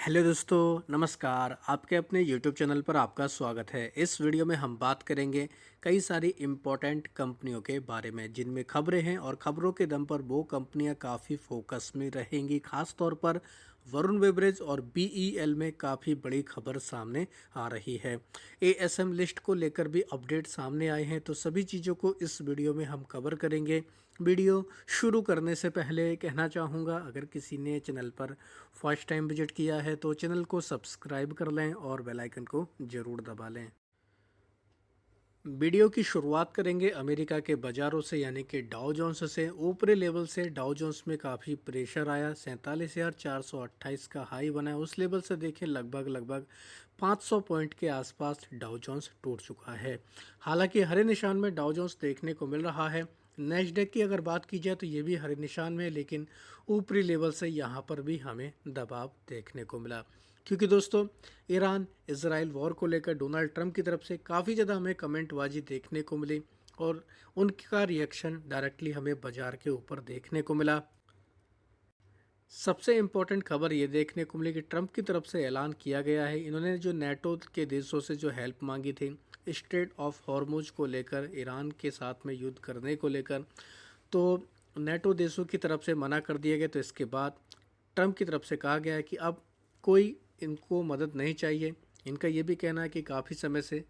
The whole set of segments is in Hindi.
हेलो दोस्तों, नमस्कार। आपके अपने यूट्यूब चैनल पर आपका स्वागत है। इस वीडियो में हम बात करेंगे कई सारी इम्पोर्टेंट कंपनियों के बारे में जिनमें खबरें हैं और खबरों के दम पर वो कंपनियां काफ़ी फोकस में रहेंगी। खास तौर पर वरुण बेवरेज और बीईएल में काफ़ी बड़ी खबर सामने आ रही है। एएसएम लिस्ट को लेकर भी अपडेट सामने आए हैं, तो सभी चीज़ों को इस वीडियो में हम कवर करेंगे। वीडियो शुरू करने से पहले कहना चाहूँगा, अगर किसी ने चैनल पर फर्स्ट टाइम विजिट किया है तो चैनल को सब्सक्राइब कर लें और बेल आइकन को ज़रूर दबा लें। वीडियो की शुरुआत करेंगे अमेरिका के बाज़ारों से, यानी कि डाउ जोन्स से। ऊपरी लेवल से डाउ जोन्स में काफ़ी प्रेशर आया, 47,428 का हाई बना है। उस लेवल से देखें लगभग 500 पॉइंट के आसपास डाउ जोन्स टूट चुका है। हालांकि हरे निशान में डाउ जोन्स देखने को मिल रहा है। नेस्डेक की अगर बात की जाए तो ये भी हरे निशान में है, लेकिन ऊपरी लेवल से यहाँ पर भी हमें दबाव देखने को मिला, क्योंकि दोस्तों ईरान इजराइल वॉर को लेकर डोनाल्ड ट्रंप की तरफ से काफ़ी ज़्यादा हमें कमेंटबाजी देखने को मिली और उनका रिएक्शन डायरेक्टली हमें बाजार के ऊपर देखने को मिला। सबसे इम्पोर्टेंट खबर ये देखने को मिली कि ट्रंप की तरफ से ऐलान किया गया है, इन्होंने जो नेटो के देशों से जो हेल्प मांगी थी स्ट्रेट ऑफ हॉर्मुज को लेकर, ईरान के साथ में युद्ध करने को लेकर, तो नेटो देशों की तरफ से मना कर दिया गया। तो इसके बाद ट्रंप की तरफ से कहा गया है कि अब कोई इनको मदद नहीं चाहिए। इनका ये भी कहना है कि काफ़ी समय से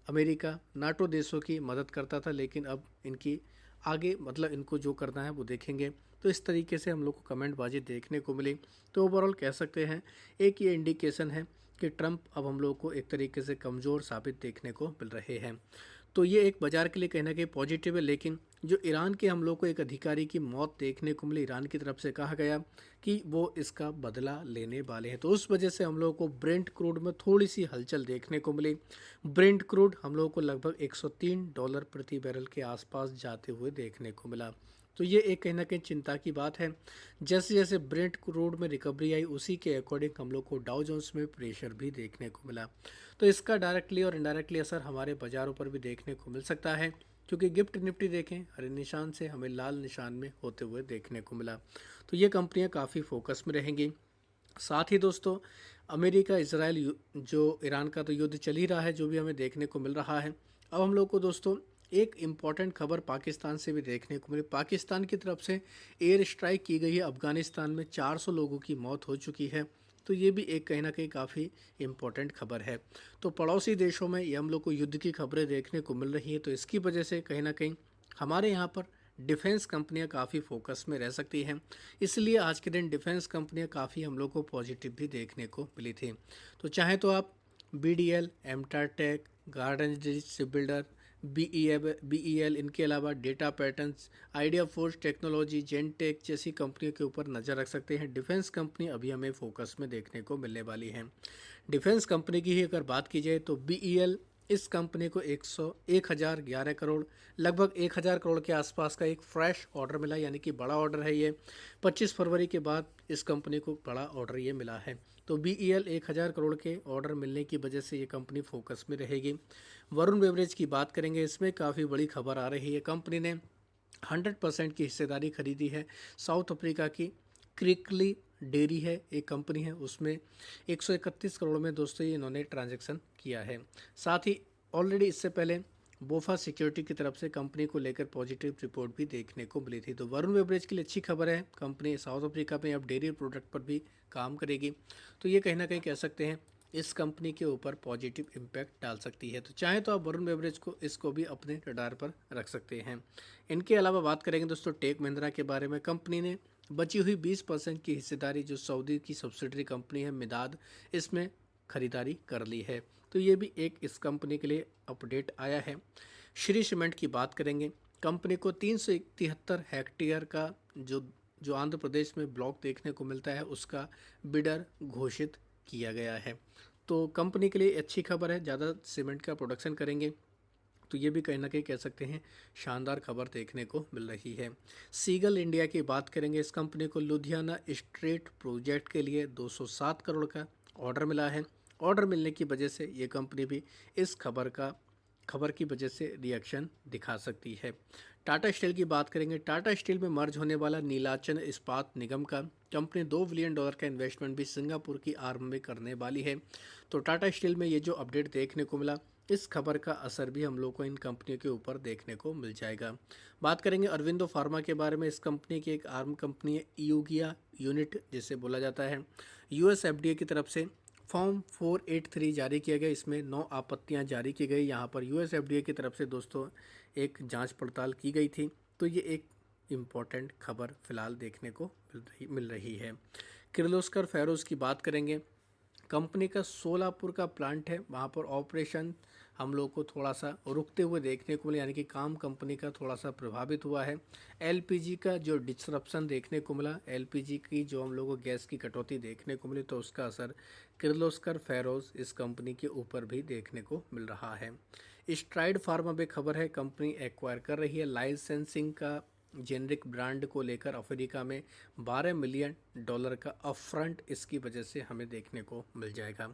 अमेरिका नाटो देशों की मदद करता था, लेकिन अब इनकी आगे मतलब इनको जो करना है वो देखेंगे। तो इस तरीके से हम लोग को कमेंटबाजी देखने को मिली। तो ओवरऑल कह सकते हैं एक ये इंडिकेशन है कि ट्रंप अब हम लोग को एक तरीके से कमज़ोर साबित देखने को मिल रहे हैं। तो ये एक बाज़ार के लिए कहना कि पॉजिटिव है, लेकिन जो ईरान के हम लोग को एक अधिकारी की मौत देखने को मिली, ईरान की तरफ से कहा गया कि वो इसका बदला लेने वाले हैं, तो उस वजह से हम लोग को ब्रेंट क्रूड में थोड़ी सी हलचल देखने को मिली। ब्रेंट क्रूड हम लोग को लगभग $103 प्रति बैरल के आसपास जाते हुए देखने को मिला। तो ये एक कहीं ना कहीं चिंता की बात है। जैसे जैसे ब्रेंट क्रूड में रिकवरी आई, उसी के अकॉर्डिंग हम लोग को डाउ जोन्स में प्रेशर भी देखने को मिला। तो इसका डायरेक्टली और इनडायरेक्टली असर हमारे बाज़ारों पर भी देखने को मिल सकता है, क्योंकि गिफ्ट निफ्टी देखें हरे निशान से हमें लाल निशान में होते हुए देखने को मिला। तो ये कंपनियां काफ़ी फोकस में रहेंगी। साथ ही दोस्तों अमेरिका इजराइल जो ईरान का तो युद्ध चल ही रहा है, जो भी हमें देखने को मिल रहा है। अब हम लोग को दोस्तों एक इम्पॉर्टेंट खबर पाकिस्तान से भी देखने को मिली। पाकिस्तान की तरफ से एयर स्ट्राइक की गई है, अफगानिस्तान में 400 लोगों की मौत हो चुकी है। तो ये भी एक कहीं ना कहीं काफ़ी इम्पोर्टेंट खबर है। तो पड़ोसी देशों में ये हम लोग को युद्ध की खबरें देखने को मिल रही है, तो इसकी वजह से कहीं ना कहीं हमारे यहाँ पर डिफेंस कंपनियां काफ़ी फोकस में रह सकती हैं। इसलिए आज के दिन डिफेंस कंपनियां काफ़ी हम लोग को पॉजिटिव भी देखने को मिली थी। तो चाहे तो आप बीडीएल, एमटाटेक, गार्डन शिप बिल्डर, बीईएल, इनके अलावा data patterns, idea force technology, Zentech जैसी कंपनियों के ऊपर नज़र रख सकते हैं। डिफेंस कंपनी अभी हमें फोकस में देखने को मिलने वाली हैं। डिफेंस कंपनी की ही अगर बात की जाए तो बीईएल, इस कंपनी को 1,011 करोड़, लगभग 1,000 करोड़ के आसपास का एक फ्रेश ऑर्डर मिला, यानी कि बड़ा ऑर्डर है ये। 25 फरवरी के बाद इस कंपनी को बड़ा ऑर्डर ये मिला है। तो बीईएल 1,000 करोड़ के ऑर्डर मिलने की वजह से ये कंपनी फोकस में रहेगी। वरुण बेवरेज की बात करेंगे, इसमें काफ़ी बड़ी खबर आ रही है। कंपनी ने 100% की हिस्सेदारी खरीदी है साउथ अफ्रीका की क्रिकली डेयरी है, एक कंपनी है, उसमें 131 करोड़ में दोस्तों ये इन्होंने ट्रांजैक्शन किया है। साथ ही ऑलरेडी इससे पहले बोफा सिक्योरिटी की तरफ से कंपनी को लेकर पॉजिटिव रिपोर्ट भी देखने को मिली थी। तो वरुण बेवरेज के लिए अच्छी खबर है, कंपनी साउथ अफ्रीका में अब डेयरी प्रोडक्ट पर भी काम करेगी। तो ये कहीं ना कहीं कह सकते हैं इस कंपनी के ऊपर पॉजिटिव इम्पैक्ट डाल सकती है। तो चाहे तो आप वरुण बेवरेज को इसको भी अपने रडार पर रख सकते हैं। इनके अलावा बात करेंगे दोस्तों टेक महिंद्रा के बारे में। कंपनी ने बची हुई 20% की हिस्सेदारी जो सऊदी की सब्सिडरी कंपनी है मिदाद, इसमें खरीदारी कर ली है। तो ये भी एक इस कंपनी के लिए अपडेट आया है। श्री सीमेंट की बात करेंगे, कंपनी को 371 हेक्टेयर का जो आंध्र प्रदेश में ब्लॉक देखने को मिलता है, उसका बिडर घोषित किया गया है। तो कंपनी के लिए अच्छी खबर है, ज़्यादा सीमेंट का प्रोडक्शन करेंगे, तो ये भी कहीं ना कहीं कह सकते हैं शानदार खबर देखने को मिल रही है। सीगल इंडिया की बात करेंगे, इस कंपनी को लुधियाना स्ट्रेट प्रोजेक्ट के लिए 207 करोड़ का ऑर्डर मिला है। ऑर्डर मिलने की वजह से ये कंपनी भी इस खबर की वजह से रिएक्शन दिखा सकती है। टाटा स्टील की बात करेंगे, टाटा स्टील में मर्ज होने वाला नीलाचल इस्पात निगम का कंपनी $2 बिलियन का इन्वेस्टमेंट भी सिंगापुर की आर्म में करने वाली है। तो टाटा स्टील में ये जो अपडेट देखने को मिला, इस खबर का असर भी हम लोग को इन कंपनियों के ऊपर देखने को मिल जाएगा। बात करेंगे अरविंदो फार्मा के बारे में। इस कंपनी की एक आर्म कंपनी है यूगिया यूनिट जिसे बोला जाता है। यूएस एफडीए की तरफ से फॉर्म 483 जारी किया गया। इसमें 9 आपत्तियां जारी की गई। यहाँ पर यूएस एफडीए की तरफ से दोस्तों एक जांच पड़ताल की गई थी। तो ये एक इम्पॉर्टेंट खबर फिलहाल देखने को मिल रही है। किर्लोस्कर फेरोज की बात करेंगे। कंपनी का सोलापुर का प्लांट है, वहाँ पर ऑपरेशन हम लोग को थोड़ा सा रुकते हुए देखने को मिला, यानी कि काम कंपनी का थोड़ा सा प्रभावित हुआ है। एलपीजी का जो डिसरप्शन देखने को मिला, एलपीजी की जो हम लोग को गैस की कटौती देखने को मिली, तो उसका असर किर्लोस्कर फेरोज इस कंपनी के ऊपर भी देखने को मिल रहा है। स्ट्राइड फार्मा भी खबर है, कंपनी एक्वायर कर रही है। लाइसेंसिंग का जेनरिक ब्रांड को लेकर अफ्रीका में $12 मिलियन का अपफ्रंट इसकी वजह से हमें देखने को मिल जाएगा।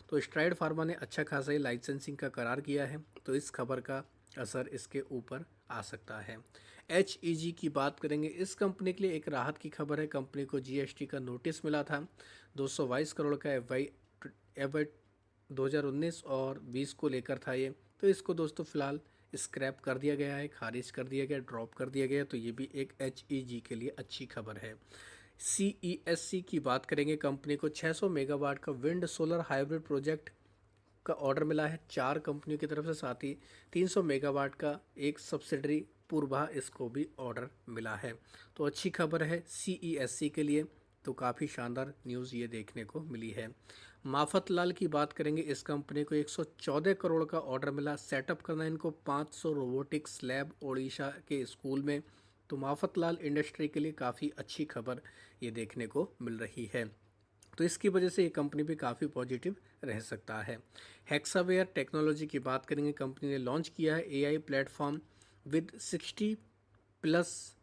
तो स्ट्राइड फार्मा ने अच्छा खासा ही लाइसेंसिंग का करार किया है, तो इस खबर का असर इसके ऊपर आ सकता है। HEG की बात करेंगे। इस कंपनी के लिए एक राहत की खबर है। कंपनी को जीएसटी का नोटिस मिला था। 222 करोड़ का एफ 2019 और 20 को लेकर था ये, तो इसको दोस्तों फिलहाल स्क्रैप कर दिया गया है, खारिज कर दिया गया, ड्रॉप कर दिया गया। तो ये भी एक HEG के लिए अच्छी खबर है। CESC की बात करेंगे। कंपनी को 600 मेगावाट का विंड सोलर हाइब्रिड प्रोजेक्ट का ऑर्डर मिला है 4 कंपनियों की तरफ से। साथ ही 300 मेगावाट का एक सब्सिडरी पूर्वा इसको भी ऑर्डर मिला है। तो अच्छी खबर है CESC के लिए। तो काफ़ी शानदार न्यूज़ ये देखने को मिली है। माफतलाल की बात करेंगे। इस कंपनी को 114 करोड़ का ऑर्डर मिला। सेटअप करना इनको 500 रोबोटिक्स लैब ओडिशा के स्कूल में। तो माफतलाल इंडस्ट्री के लिए काफ़ी अच्छी खबर ये देखने को मिल रही है। तो इसकी वजह से ये कंपनी भी काफ़ी पॉजिटिव रह सकता है। हेक्सावेयर टेक्नोलॉजी की बात करेंगे। कंपनी ने लॉन्च किया है AI प्लेटफॉर्म विद 60 प्लस,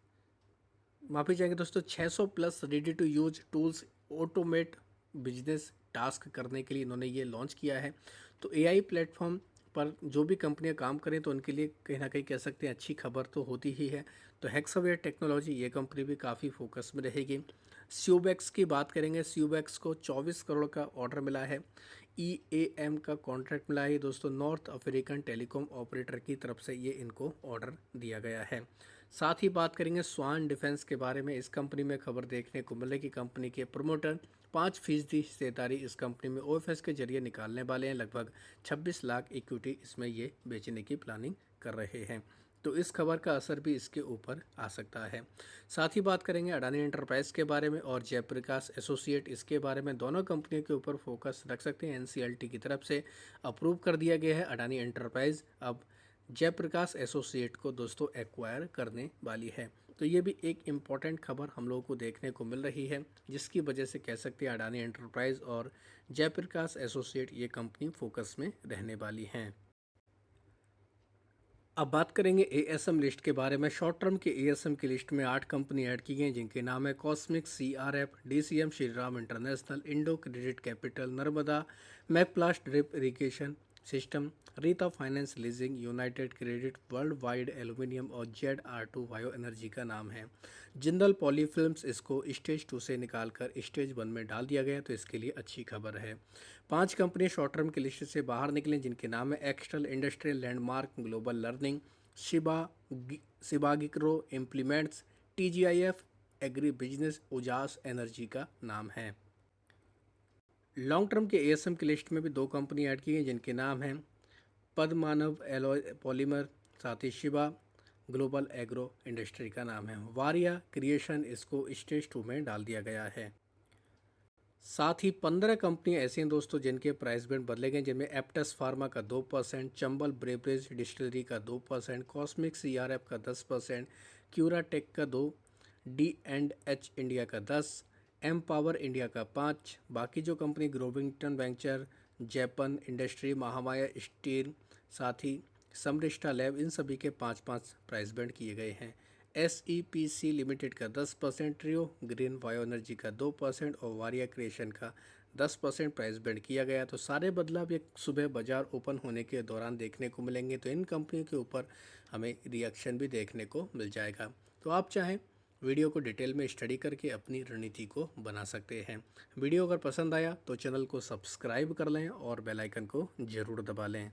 माफी चाहेंगे दोस्तों, 600 plus ready to use tools automate business task करने के लिए इन्होंने ये लॉन्च किया है। तो AI प्लेटफॉर्म पर जो भी कंपनियां काम करें तो उनके लिए कहीं ना कहीं कह सकते हैं अच्छी खबर तो होती ही है। तो हेक्सावेयर टेक्नोलॉजी ये कंपनी भी काफ़ी फोकस में रहेगी। स्यूबैक्स की बात करेंगे। स्यूबैक्स को 24 करोड़ का ऑर्डर मिला है। EAM का कॉन्ट्रैक्ट मिला है दोस्तों। नॉर्थ अफ्रीकन टेलीकॉम ऑपरेटर की तरफ से ये इनको ऑर्डर दिया गया है। साथ ही बात करेंगे स्वान डिफेंस के बारे में। इस कंपनी में खबर देखने को मिलेगी। कंपनी के प्रमोटर 5% हिस्सेदारी इस कंपनी में OFS के जरिए निकालने वाले हैं। लगभग 26 लाख इक्विटी इसमें ये बेचने की प्लानिंग कर रहे हैं। तो इस खबर का असर भी इसके ऊपर आ सकता है। साथ ही बात करेंगे अडानी एंटरप्राइज के बारे में और जयप्रकाश एसोसिएट, इसके बारे में। दोनों कंपनियों के ऊपर फोकस रख सकते हैं। NCLT की तरफ से अप्रूव कर दिया गया है। अडानी एंटरप्राइज अब जयप्रकाश एसोसिएट को दोस्तों एक्वायर करने वाली है। तो ये भी एक इम्पॉर्टेंट खबर हम लोगों को देखने को मिल रही है, जिसकी वजह से कह सकते हैं अडानी एंटरप्राइज और जयप्रकाश एसोसिएट ये कंपनी फोकस में रहने वाली हैं। अब बात करेंगे ASM लिस्ट के बारे में। शॉर्ट टर्म के ASM की लिस्ट में 8 कंपनी ऐड की गई, जिनके नाम है Cosmic, CRF, DCM Shriram international, Indo credit capital, Narmada, Macplast drip irrigation system, Rita finance leasing, united credit, world wide aluminium और ZR2 बायो एनर्जी का नाम है। जिंदल पॉली फिल्म्स इसको स्टेज 2 से निकालकर स्टेज 1 में डाल दिया गया, तो इसके लिए अच्छी खबर है। 5 कंपनी शॉर्ट टर्म की लिस्ट से बाहर निकले, जिनके नाम है Axtel industrial, landmark, global learning, Shivagrico implements, TGIF agri business, Ujaas energy का नाम है। लॉन्ग टर्म के ASM की लिस्ट में भी 2 कंपनी ऐड की गई, जिनके नाम हैं पद्मानव एलॉय पॉलीमर, साथ ही शिबा ग्लोबल एग्रो इंडस्ट्री का नाम है। वारिया क्रिएशन इसको स्टेज 2 में डाल दिया गया है। साथ ही 15 कंपनियां ऐसी हैं दोस्तों जिनके प्राइस बैंड बदले गए, जिनमें एप्टस फार्मा का 2%, चंबल ब्रेवरेज डिस्टिलरी का 2%, कॉस्मिक CRF का 10%, क्यूराटेक का 2%, D&H इंडिया का 10%, एम पावर इंडिया का 5%। बाकी जो company Growington venture, Japan industry, Mahamaya steel, साथ ही समरिष्ठा लैब, इन सभी के 5-5 प्राइस बैंड किए गए हैं। SEPC लिमिटेड का 10%, ट्रियो ग्रीन बायो एनर्जी का 2% और वारिया क्रिएशन का 10% प्राइस बैंड किया गया। तो सारे बदलाव ये सुबह बाजार ओपन होने के दौरान देखने को मिलेंगे। तो इन कंपनियों के ऊपर हमें रिएक्शन भी देखने को मिल जाएगा। तो आप चाहें वीडियो को डिटेल में स्टडी करके अपनी रणनीति को बना सकते हैं। वीडियो अगर पसंद आया तो चैनल को सब्सक्राइब कर लें और बेल आइकन को ज़रूर दबा लें।